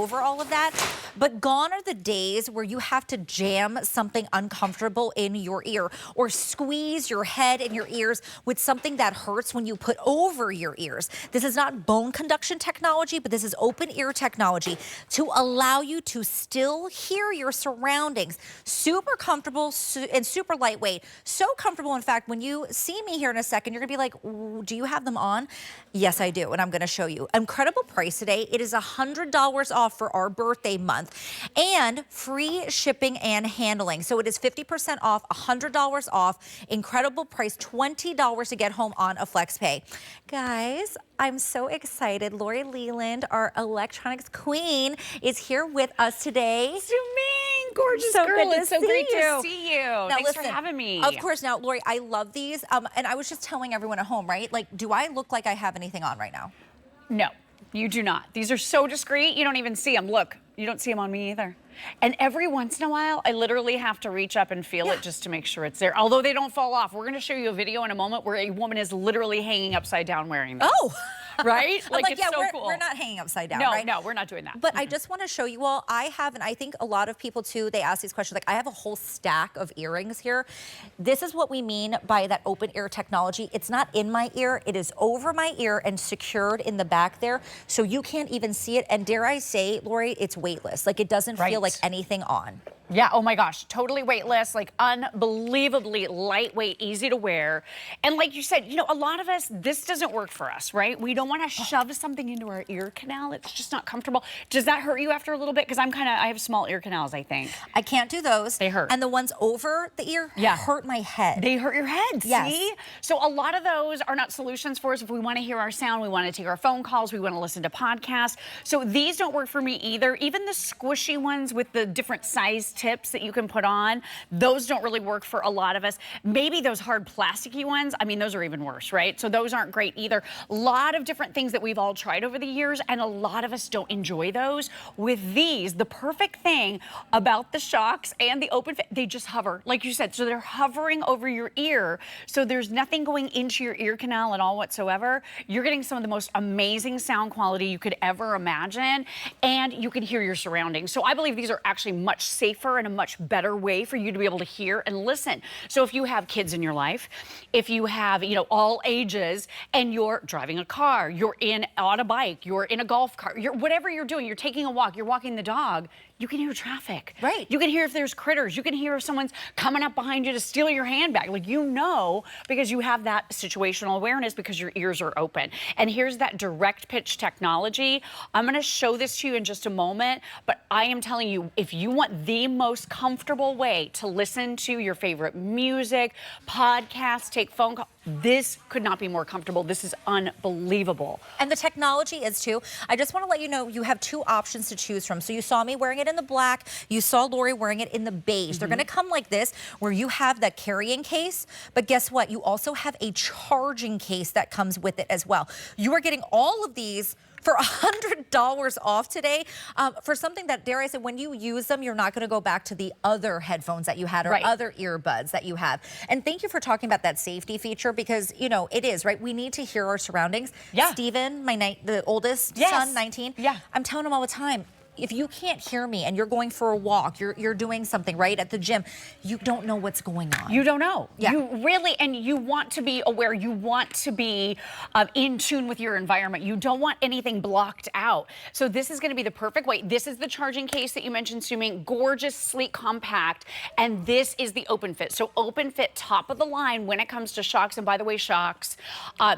over all of that. But gone are the days where you have to jam something uncomfortable in your ear or squeeze your head and your ears with something that hurts when you put over your ears. This is not bone conduction technology, but this is open ear technology to allow you to still hear your surroundings. Super comfortable and super lightweight. So comfortable, in fact, when you see me here in a second, you're gonna be like, do you have them on? Yes, I do, and I'm gonna show you. Incredible price today. It is $100 off for our birthday month and free shipping and handling. So it is 50% off, $100 off, incredible price, $20 to get home on a FlexPay. Guys, I'm so excited. Lori Leland, our electronics queen, is here with us today. Suming, gorgeous so girl. Good it's so great to see you. Now, Thanks listen, for having me. Of course. Now, Lori, I love these. And I was just telling everyone at home, right? Like, do I look like I have anything on right now? No, you do not. These are so discreet, you don't even see them. Look, you don't see them on me either. And every once in a while, I literally have to reach up and feel it just to make sure it's there. Although they don't fall off. We're going to show you a video in a moment where a woman is literally hanging upside down wearing them. Oh! Right? Like it's yeah, so cool. We're not hanging upside down, no, right? No, we're not doing that. But I just want to show you all, I have, and I think a lot of people too, they ask these questions, like I have a whole stack of earrings here. This is what we mean by that open ear technology. It's not in my ear, it is over my ear and secured in the back there, so you can't even see it. And dare I say, Lori, it's weightless. Like it doesn't feel like anything on. Yeah, oh my gosh, totally weightless, like unbelievably lightweight, easy to wear. And like you said, you know, a lot of us, this doesn't work for us, right? We don't want to shove something into our ear canal. It's just not comfortable. Does that hurt you after a little bit? Because I have small ear canals, I think. I can't do those. They hurt. And the ones over the ear hurt my head. They hurt your head, yes. See? So a lot of those are not solutions for us. If we want to hear our sound, we want to take our phone calls, we want to listen to podcasts. So these don't work for me either. Even the squishy ones with the different size tips that you can put on, those don't really work for a lot of us. Maybe those hard plasticky ones, I mean, those are even worse, right? So those aren't great either. A lot of different things that we've all tried over the years, and a lot of us don't enjoy those. With these, the perfect thing about the Shokz and the OpenFit, they just hover, like you said. So they're hovering over your ear, so there's nothing going into your ear canal at all whatsoever. You're getting some of the most amazing sound quality you could ever imagine, and you can hear your surroundings. So I believe these are actually much safer and a much better way for you to be able to hear and listen. So if you have kids in your life, if you have, you know, all ages, and you're driving a car, you're on a bike, you're in a golf cart, whatever you're doing, you're taking a walk, you're walking the dog, you can hear traffic. Right. You can hear if there's critters. You can hear if someone's coming up behind you to steal your handbag. Like, you know, because you have that situational awareness because your ears are open. And here's that direct pitch technology. I'm going to show this to you in just a moment, but I am telling you, if you want the most comfortable way to listen to your favorite music, podcasts, take phone calls, this could not be more comfortable. This is unbelievable. And the technology is too. I just want to let you know you have two options to choose from. So you saw me wearing it in the black. You saw Lori wearing it in the beige. They're going to come like this, where you have that carrying case. But guess what? You also have a charging case that comes with it as well. You are getting all of these for $100 off today for something that, dare I say, when you use them, you're not going to go back to the other headphones that you had or other earbuds that you have. And thank you for talking about that safety feature because, you know, it is, right? We need to hear our surroundings. Yeah. Steven, the oldest son, 19, I'm telling him all the time, if you can't hear me and you're going for a walk, you're doing something right at the gym, you don't know what's going on. You don't know. Yeah. You really, and you want to be aware. You want to be in tune with your environment. You don't want anything blocked out. So this is going to be the perfect way. This is the charging case that you mentioned, Suming. Gorgeous, sleek, compact. And this is the OpenFit. So OpenFit, top of the line when it comes to Shokz. And by the way, Shokz,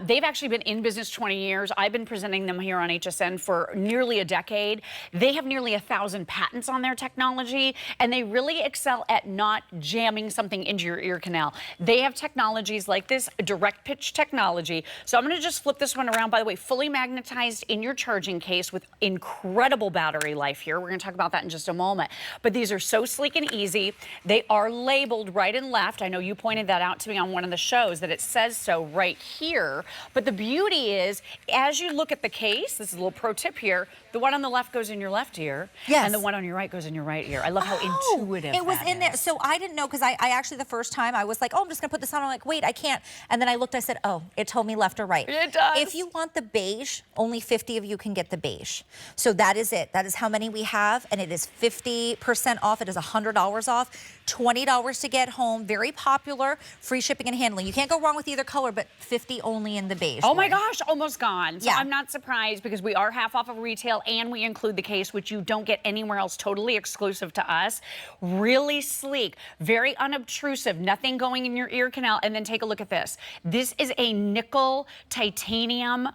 they've actually been in business 20 years. I've been presenting them here on HSN for nearly a decade. They have nearly 1,000 patents on their technology, and they really excel at not jamming something into your ear canal. They have technologies like this, direct pitch technology. So I'm going to just flip this one around. By the way, fully magnetized in your charging case with incredible battery life here. We're going to talk about that in just a moment. But these are so sleek and easy. They are labeled right and left. I know you pointed that out to me on one of the shows that it says so right here. But the beauty is, as you look at the case, this is a little pro tip here, the one on the left goes in your left left ear. Yes. And the one on your right goes in your right ear. I love how intuitive it was that in there. is. So I didn't know, because I actually, the first time I was like, oh, I'm just gonna put this on. I'm like, wait, I can't. And then I looked, I said, oh, it told me left or right. It does. If you want the beige, only 50 of you can get the beige. So that is it. That is how many we have. And it is 50% off. It is $100 off. $20 to get home. Very popular. Free shipping and handling. You can't go wrong with either color, but 50 only in the beige. Oh my gosh, almost gone. So Yeah. I'm not surprised, because we are half off of retail and we include the case, which you don't get anywhere else, totally exclusive to us. Really sleek, very unobtrusive, nothing going in your ear canal. And then take a look at this. This is a nickel titanium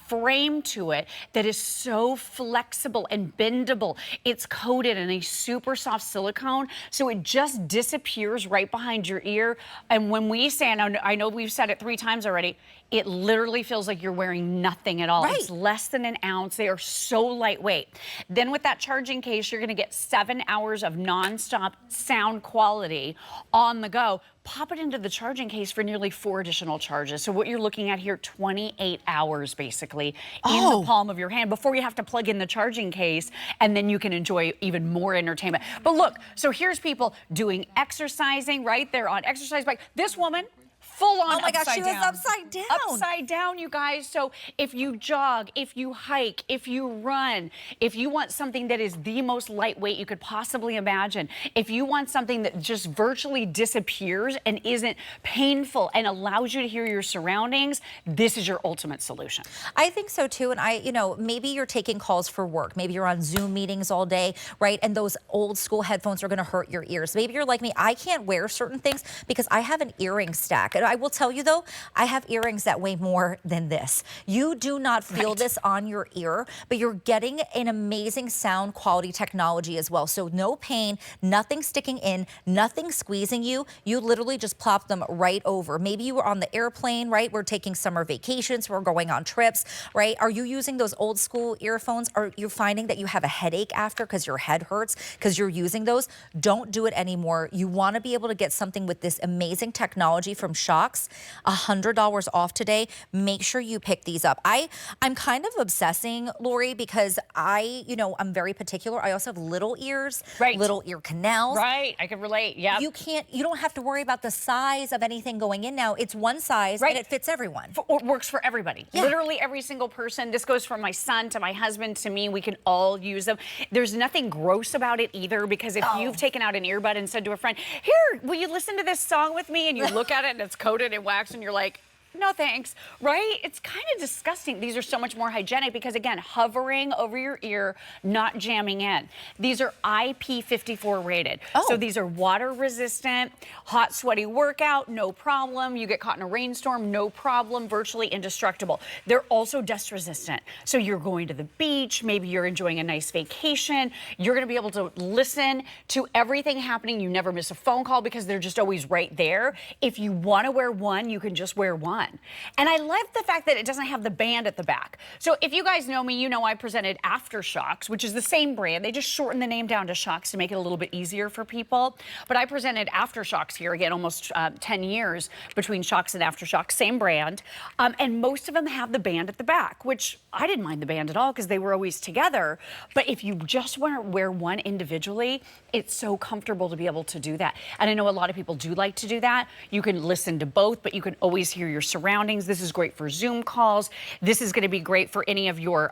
frame to it that is so flexible and bendable. It's coated in a super soft silicone, so it just disappears right behind your ear. And when we say, and I know we've said it 3 times already, it literally feels like you're wearing nothing at all. Right. It's less than an ounce. They are so lightweight. Then with that charging case, you're gonna get 7 hours of nonstop sound quality on the go. Pop it into the charging case for nearly 4 additional charges. So what you're looking at here, 28 hours basically in the palm of your hand before you have to plug in the charging case, and then you can enjoy even more entertainment. But look, so here's people doing exercising, right? They're on exercise bike. This woman, full on Oh my gosh, upside she was down. upside down. Upside down, you guys. So if you jog, if you hike, if you run, if you want something that is the most lightweight you could possibly imagine, if you want something that just virtually disappears and isn't painful and allows you to hear your surroundings, this is your ultimate solution. I think so too. And you know, maybe you're taking calls for work. Maybe you're on Zoom meetings all day, right? And those old school headphones are going to hurt your ears. Maybe you're like me. I can't wear certain things because I have an earring stack. And I will tell you though, I have earrings that weigh more than this. You do not feel this on your ear, but you're getting an amazing sound quality technology as well. So no pain, nothing sticking in, nothing squeezing you. You literally just plop them right over. Maybe you were on the airplane, right? We're taking summer vacations. We're going on trips, right? Are you using those old school earphones? Are you finding that you have a headache after because your head hurts because you're using those? Don't do it anymore. You want to be able to get something with this amazing technology from Shokz, $100 off today. Make sure you pick these up. I'm kind of obsessing, Lori, because I'm very particular. I also have little ears, little ear canals. Right, I can relate, yeah. You don't have to worry about the size of anything going in now. It's one size and it fits everyone. It works for everybody. Yeah. Literally every single person. This goes from my son to my husband to me. We can all use them. There's nothing gross about it either, because if you've taken out an earbud and said to a friend, here, will you listen to this song with me? And you look at it and it's coated in wax and you're like, no thanks, right? It's kind of disgusting. These are so much more hygienic because, again, hovering over your ear, not jamming in. These are IP54 rated. So these are water resistant, hot, sweaty workout, no problem. You get caught in a rainstorm, no problem, virtually indestructible. They're also dust resistant. So you're going to the beach, maybe you're enjoying a nice vacation, you're gonna be able to listen to everything happening. You never miss a phone call because they're just always right there. If you wanna wear one, you can just wear one. And I love the fact that it doesn't have the band at the back. So if you guys know me, you know I presented after Shokz, which is the same brand. They just shortened the name down to Shokz to make it a little bit easier for people. But I presented after Shokz here, again, almost 10 years between Shokz and after Shokz, same brand. And most of them have the band at the back, which I didn't mind the band at all because they were always together. But if you just want to wear one individually, it's so comfortable to be able to do that. And I know a lot of people do like to do that. You can listen to both, but you can always hear your surroundings. This is great for Zoom calls. This is going to be great for any of your,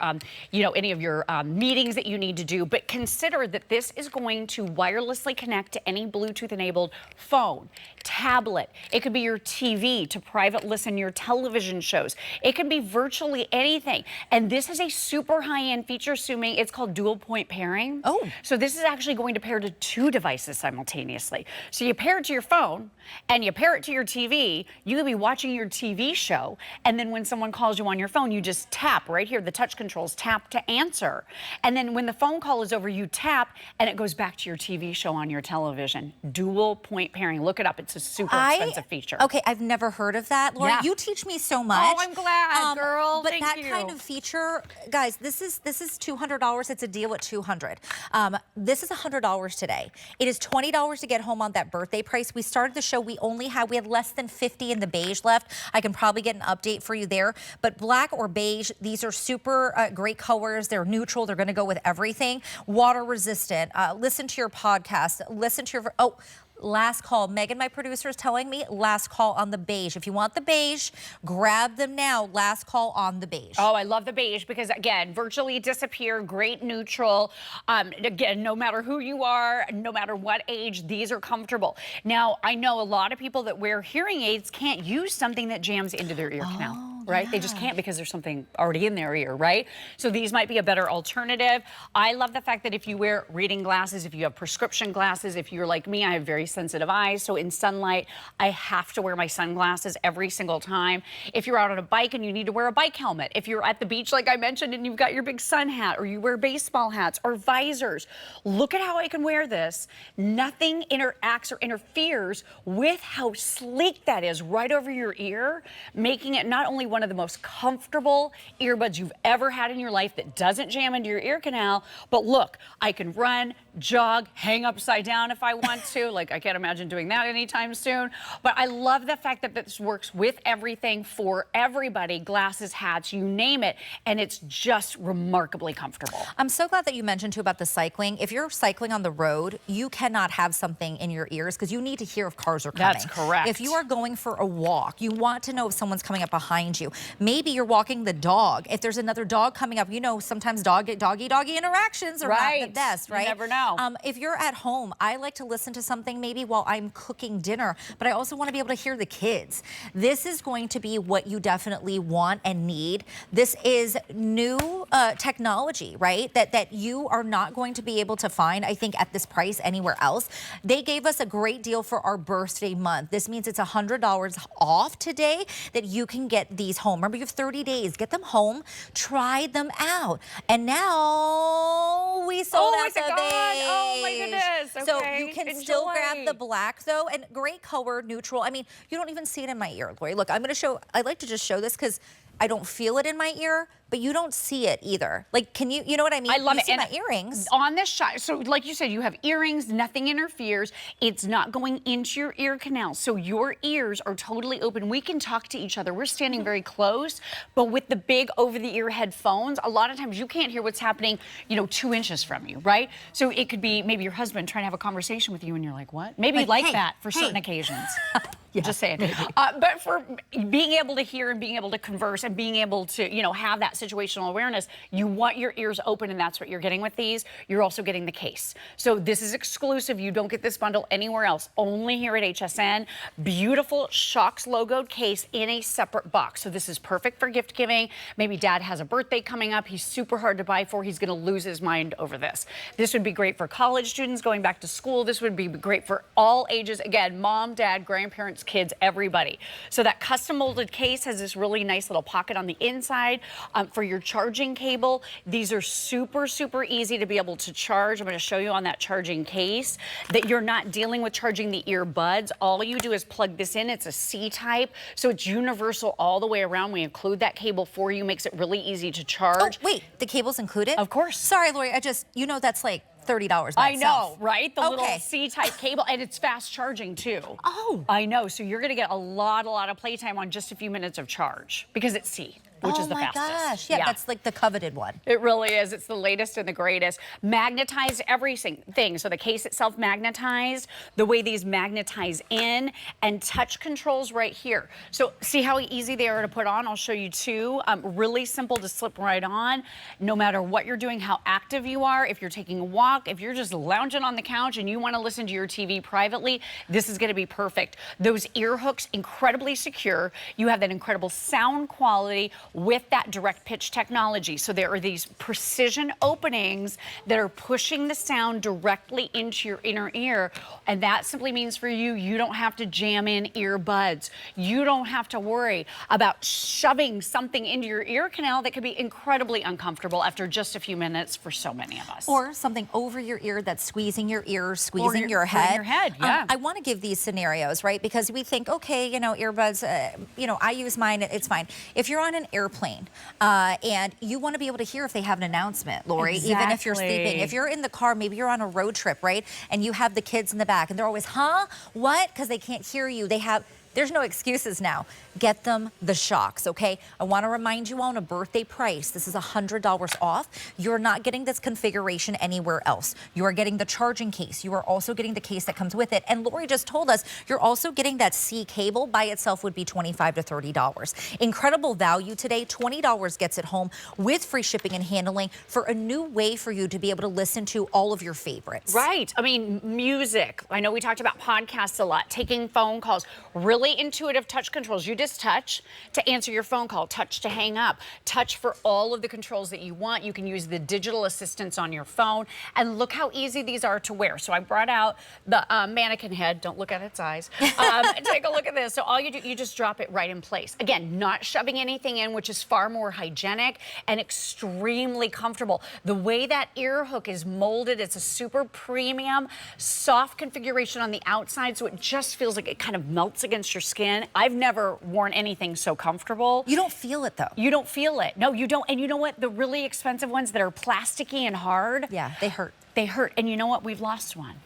meetings that you need to do. But consider that this is going to wirelessly connect to any Bluetooth-enabled phone, tablet. It could be your TV to private listen your television shows. It can be virtually anything. And this is a super high-end feature, assuming it's called dual point pairing. Oh. So this is actually going to pair to 2 devices simultaneously. So you pair it to your phone and you pair it to your TV. You could be watching your TV show, and then when someone calls you on your phone, you just tap right here, the touch controls, tap to answer. And then when the phone call is over, you tap and it goes back to your TV show on your television. Dual point pairing. Look it up. It's It's a super expensive feature. Okay, I've never heard of that. Laura, Yeah. you teach me so much. Oh, I'm glad, girl. But Thank that you. kind of feature, guys, this is $200. It's a deal at $200. This is $100 today. It is $20 to get home on that birthday price. We started the show. We had less than 50 in the beige left. I can probably get an update for you there. But black or beige, these are super great colors. They're neutral. They're going to go with everything. Water resistant. Listen to your podcast. Listen to your... Last call. Megan, my producer, is telling me last call on the beige. If you want the beige, grab them now. Last call on the beige. Oh, I love the beige because, again, virtually disappear, great neutral. Again, no matter who you are, no matter what age, these are comfortable. Now, I know a lot of people that wear hearing aids can't use something that jams into their ear canal. Right? Yeah. They just can't because there's something already in their ear, right? So these might be a better alternative. I love the fact that if you wear reading glasses, if you have prescription glasses, if you're like me, I have very sensitive eyes. So in sunlight, I have to wear my sunglasses every single time. If you're out on a bike and you need to wear a bike helmet, if you're at the beach, like I mentioned, and you've got your big sun hat, or you wear baseball hats or visors, look at how I can wear this. Nothing interacts or interferes with how sleek that is right over your ear, making it not only one of the most comfortable earbuds you've ever had in your life that doesn't jam into your ear canal. But look, I can run, jog, hang upside down if I want to. Like, I can't imagine doing that anytime soon. But I love the fact that this works with everything for everybody, glasses, hats, you name it. And it's just remarkably comfortable. I'm so glad that you mentioned too about the cycling. If you're cycling on the road, you cannot have something in your ears because you need to hear if cars are coming. That's correct. If you are going for a walk, you want to know if someone's coming up behind you. Maybe you're walking the dog. If there's another dog coming up, you know, sometimes doggy interactions are not the best, right? You never know. If you're at home, I like to listen to something maybe while I'm cooking dinner, but I also want to be able to hear the kids. This is going to be what you definitely want and need. This is new technology, right? That you are not going to be able to find, I think, at this price anywhere else. They gave us a great deal for our birthday month. This means it's $100 off today that you can get these home. Remember, you have 30 days. Get them home. Try them out. And now we sold out the beige. Oh my goodness. Okay. So you can still grab the black though, and great color, neutral. I mean, you don't even see it in my ear, Lori. Look, I'm going to show. I like to just show this because I don't feel it in my ear, but you don't see it either. Like, can you know what I mean? I love it. See my earrings. On this shot, so like you said, you have earrings, nothing interferes. It's not going into your ear canal. So your ears are totally open. We can talk to each other. We're standing very close, but with the big over-the-ear headphones, a lot of times you can't hear what's happening, 2 inches from you, right? So it could be maybe your husband trying to have a conversation with you and you're like, what? Maybe like that for certain occasions. Yeah, just saying. But for being able to hear and being able to converse and being able to, have that situational awareness, you want your ears open, and that's what you're getting with these. You're also getting the case. So this is exclusive. You don't get this bundle anywhere else, only here at HSN. Beautiful Shokz logoed case in a separate box. So this is perfect for gift giving. Maybe dad has a birthday coming up. He's super hard to buy for. He's going to lose his mind over this. This would be great for college students going back to school. This would be great for all ages. Again, mom, dad, grandparents, kids, everybody. So that custom molded case has this really nice little pocket on the inside for your charging cable. These are super, super easy to be able to charge. I'm going to show you on that charging case that you're not dealing with charging the earbuds. All you do is plug this in. It's a C-type, so it's universal all the way around. We include that cable for you, makes it really easy to charge. Oh, wait, the cable's included? Of course. Sorry, Lori, that's like $30 by I know, right? The little Okay. C-type cable, and it's fast charging too. Oh. I know, so you're gonna get a lot of playtime on just a few minutes of charge because it's C, which is the fastest. Oh my gosh, yeah, that's like the coveted one. It really is. It's the latest and the greatest. Magnetized everything. So the case itself magnetized, the way these magnetize in, and touch controls right here. So see how easy they are to put on? I'll show you too. Really simple to slip right on. No matter what you're doing, how active you are, if you're taking a walk, if you're just lounging on the couch and you want to listen to your TV privately, this is going to be perfect. Those ear hooks, incredibly secure. You have that incredible sound quality. with that direct pitch technology. So there are these precision openings that are pushing the sound directly into your inner ear. And that simply means for you, you don't have to jam in earbuds. You don't have to worry about shoving something into your ear canal that could be incredibly uncomfortable after just a few minutes for so many of us. Or something over your ear that's squeezing your ear, squeezing your head. Yeah. I want to give these scenarios, right? Because we think, okay, you know, earbuds, you know, I use mine, it's fine. If you're on an airplane and you want to be able to hear if they have an announcement, Lori, even if you're sleeping. If you're in the car, maybe you're on a road trip, right? And you have the kids in the back and they're always, huh? What? Because they can't hear you. There's no excuses now. Get them the Shokz, okay? I want to remind you on a birthday price, this is $100 off. You're not getting this configuration anywhere else. You are getting the charging case. You are also getting the case that comes with it. And Lori just told us you're also getting that C cable. By itself would be $25 to $30. Incredible value today. $20 gets it home with free shipping and handling for a new way for you to be able to listen to all of your favorites. Right. I mean, music. I know we talked about podcasts a lot, taking phone calls, really intuitive touch controls. You just touch to answer your phone call, touch to hang up, touch for all of the controls that you want. You can use the digital assistants on your phone. And look how easy these are to wear. So I brought out the mannequin head. Don't look at its eyes. Take a look at this. So all you do, you just drop it right in place. Again, not shoving anything in, which is far more hygienic and extremely comfortable. The way that ear hook is molded, it's a super premium, soft configuration on the outside. So it just feels like it kind of melts against your skin. I've never worn anything so comfortable. You don't feel it though. You don't feel it. No, you don't. And you know what? The really expensive ones that are plasticky and hard. Yeah, they hurt. They hurt. And you know what? We've lost one.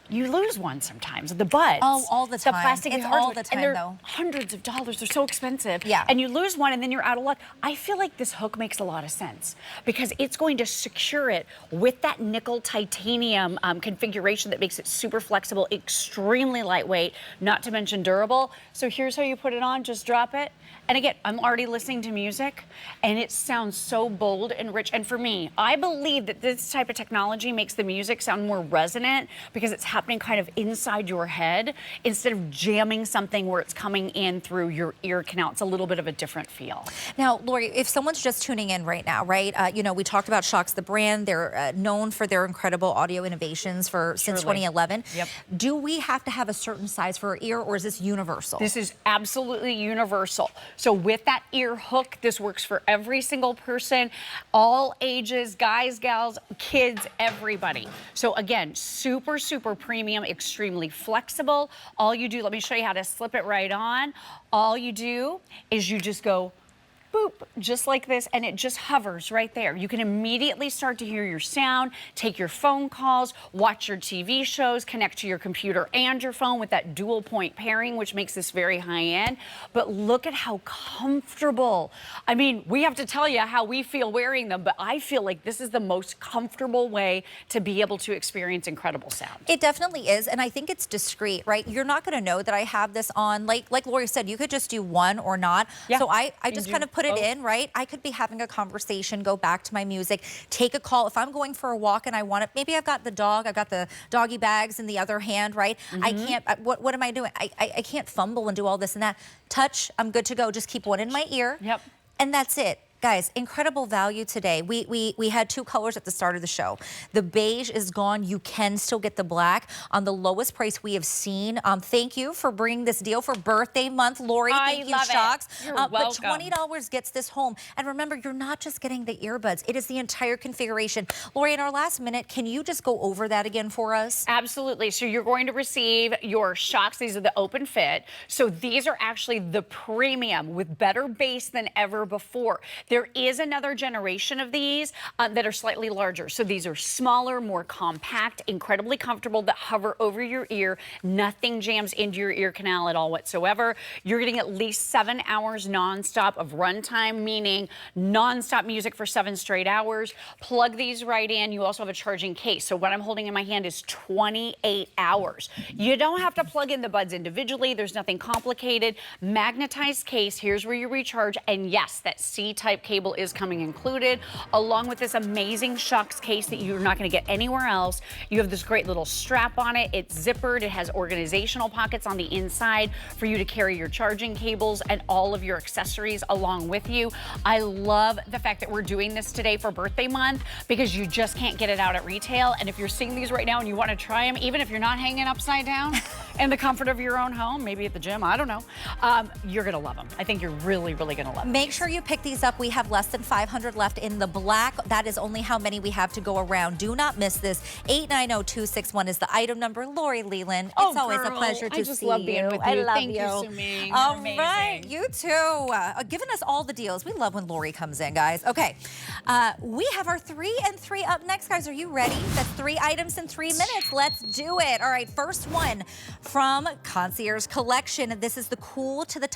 You lose one sometimes. The buds. Oh, all the time. The plastic it's hard all ones, the time, and they're though. hundreds of dollars. They're so expensive. Yeah. And you lose one, and then you're out of luck. I feel like this hook makes a lot of sense because it's going to secure it with that nickel titanium configuration that makes it super flexible, extremely lightweight, not to mention durable. So here's how you put it on. Just drop it. And again, I'm already listening to music, and it sounds so bold and rich. And for me, I believe that this type of technology makes the music sound more resonant because it's happening kind of inside your head instead of jamming something where it's coming in through your ear canal. It's a little bit of a different feel. Now, Lori, if someone's just tuning in right now, right? You know, we talked about Shokz, the brand. They're known for their incredible audio innovations since 2011. Yep. Do we have to have a certain size for our ear, or is this universal? This is absolutely universal. So with that ear hook, this works for every single person, all ages, guys, gals, kids, everybody. So again, super, super premium, extremely flexible. All you do, let me show you how to slip it right on. All you do is you just go boop, just like this, and it just hovers right there. You can immediately start to hear your sound, take your phone calls, watch your TV shows, connect to your computer and your phone with that dual point pairing, which makes this very high end. But look at how comfortable. I mean, we have to tell you how we feel wearing them, but I feel like this is the most comfortable way to be able to experience incredible sound. It definitely is, and I think it's discreet, right? You're not going to know that I have this on. Like Lori said, you could just do one or not. Yeah. So I just kind of put it in, right? I could be having a conversation, go back to my music, take a call. If I'm going for a walk and I want it, maybe I've got the dog, I've got the doggy bags in the other hand, right? I can't, what am I doing? I can't fumble and do all this and that. Touch, I'm good to go. Just keep one in my ear. Yep. And that's it. Guys, incredible value today. We had two colors at the start of the show. The beige is gone. You can still get the black on the lowest price we have seen. Thank you for bringing this deal for birthday month, Lori. Thank you, Shokz. You're welcome. But $20 gets this home. And remember, you're not just getting the earbuds. It is the entire configuration. Lori, in our last minute, can you just go over that again for us? Absolutely. So you're going to receive your Shokz. These are the OpenFit. So these are actually the premium with better bass than ever before. There is another generation of these that are slightly larger. So these are smaller, more compact, incredibly comfortable, that hover over your ear. Nothing jams into your ear canal at all whatsoever. You're getting at least 7 hours nonstop of runtime, meaning nonstop music for 7 straight hours. Plug these right in. You also have a charging case. So what I'm holding in my hand is 28 hours. You don't have to plug in the buds individually. There's nothing complicated. Magnetized case. Here's where you recharge. And yes, that C-type type cable is coming included, along with this amazing Shokz case that you're not going to get anywhere else. You have this great little strap on it. It's zippered. It has organizational pockets on the inside for you to carry your charging cables and all of your accessories along with you. I love the fact that we're doing this today for birthday month because you just can't get it out at retail. And if you're seeing these right now and you want to try them, even if you're not hanging upside down in the comfort of your own home, maybe at the gym, I don't know, you're going to love them. I think you're really, really going to love them. Make sure you pick these up. We have less than 500 left in the black. That is only how many we have to go around. Do not miss this. 890261 is the item number. Lori Leland, it's always a pleasure to see you. I just love being with you. Thank you, Suming. All right, you too. Giving us all the deals. We love when Lori comes in, guys. Okay, we have our 3 and 3 up next, guys. Are you ready? That's 3 items in 3 minutes. Let's do it. All right, first one from Concierge Collection. This is the cool to the